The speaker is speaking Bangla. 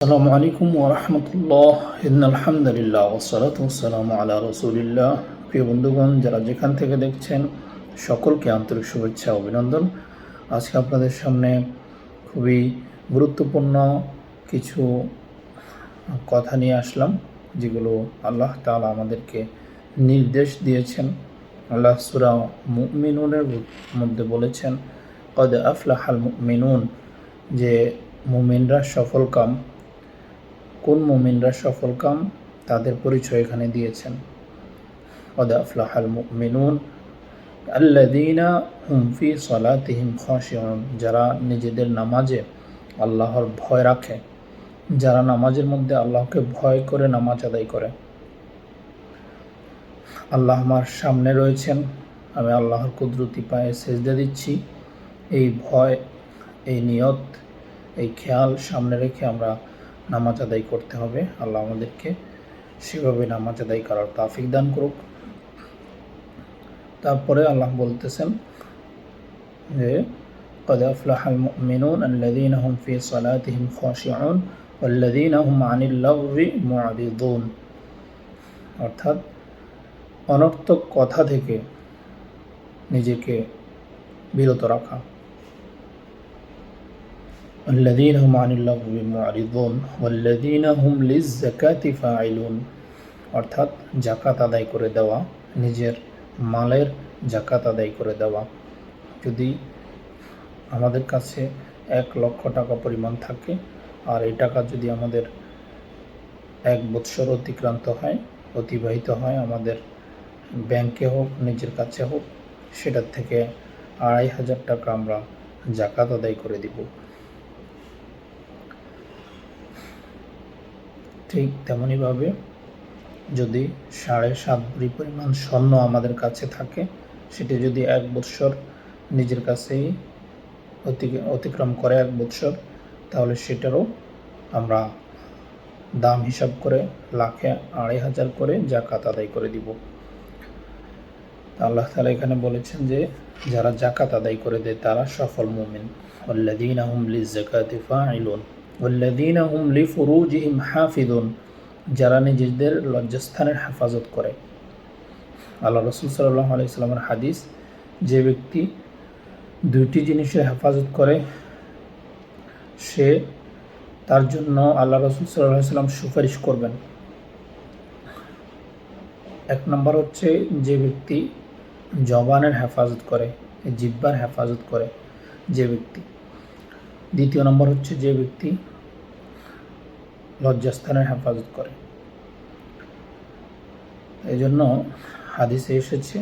আসসালামু আলাইকুম ওয়া রাহমাতুল্লাহ। ইন্নাল হামদুলিল্লাহ ওয়াসসালাতু ওয়াসসালামু আলা রাসূলিল্লাহ। প্রিয় বন্ধুগণ, যারা যেখান থেকে দেখছেন সকলকে আন্তরিক শুভেচ্ছা ও অভিনন্দন। আজকে আপনাদের সামনে খুবই গুরুত্বপূর্ণ কিছু কথা নিয়ে আসলাম, যেগুলো আল্লাহ তাআলা আমাদেরকে নির্দেশ দিয়েছেন। আল্লাহ সূরা মুমিনুনের মধ্যে বলেছেন, ক্বাদ আফলাহাল মুমিনুন, যে মুমিনরা সফলকাম। কোন মুমিনরা সফলকাম তাদের পরিচয় এখানে দিয়েছেন। ক্বাদ আফলাহাল মুমিনুন আল্লাযীনা হুম ফি সালাতিহিম খাশিউন, যারা নিজেদের নামাজে আল্লাহর ভয় রাখে, যারা নামাজের মধ্যে আল্লাহকে ভয় করে নামাজ আদায় করে। আল্লাহ আমার সামনে রয়েছেন, আমি আল্লাহর কুদরতি পায়ে সেজদা দিচ্ছি। এই ভয়, এই নিয়ত, এই খেয়াল সামনে রেখে আমরা নামাজ আদায় করতে হবে। আল্লাহ আমাদেরকে সেভাবে নামাজ আদায় করার তৌফিক দান করুক। তারপরে আল্লাহ বলতেছেন যে ক্বাদ আফলাহাল মুমিনুন আল্লাযীনা হুম ফি সালাতিহিম খাশিউন ওয়াল্লাযীনা হুম আনিল লাগবি মুআরিদুন, অর্থাৎ অনর্থক কথা থেকে নিজেকে বিরত রাখা। والذين هم عن اللغو معرضون والذين هم للزكاة فاعلون, অর্থাৎ জাকাত আদায় করে দেওয়া, নিজের মালের জাকাত আদায় করে দেওয়া। যদি আমাদের কাছে 1,00,000 টাকা পরিমাণ থাকে, আর এই টাকা যদি আমাদের 1 বৎসর অতিবাহিত হয়, আমাদের ব্যাংকে হোক নিজের কাছে হোক, সেটার থেকে 2,500 টাকা আমরা জাকাত আদায় করে দিব। ঠিক তেমনইভাবে যদি 7.5 ভরি পরিমাণ স্বর্ণ আমাদের কাছে থাকে, সেটি যদি 1 বৎসর নিজের কাছেই অতিক্রম করে 1 বৎসর, তাহলে সেটারও আমরা দাম হিসাব করে লাখে 2,500 করে জাকাত আদায় করে দিব। আল্লাহ তাআলা এখানে বলেছেন যে যারা জাকাত আদায় করে দেয় তারা সফল মুমিন। ওয়াল্লাযীনা হুম লিয-যাকাতি ফাঈলুন ওয়াল্লাযীনা হুম লিফুরুজিহিম হাফিজুন, যারা নিজেদের লজ্জাস্থানের হেফাজত করে। আল্লাহ রাসূল সাল্লাল্লাহু আলাইহি সাল্লামের হাদিস, যে ব্যক্তি 2টি জিনিসের হেফাজত করে, সে তার জন্য আল্লাহ রাসূল সাল্লাল্লাহু আলাইহি সাল্লাম সুপারিশ করবেন। 1 নম্বর হচ্ছে যে ব্যক্তি জবানের হেফাজত করে, জিহ্বার হেফাজত করে যে ব্যক্তি। 2 নম্বর হচ্ছে যে ব্যক্তি লজ্জাস্থানের হেফাজত করে। এই জন্য হাদিসে এসেছে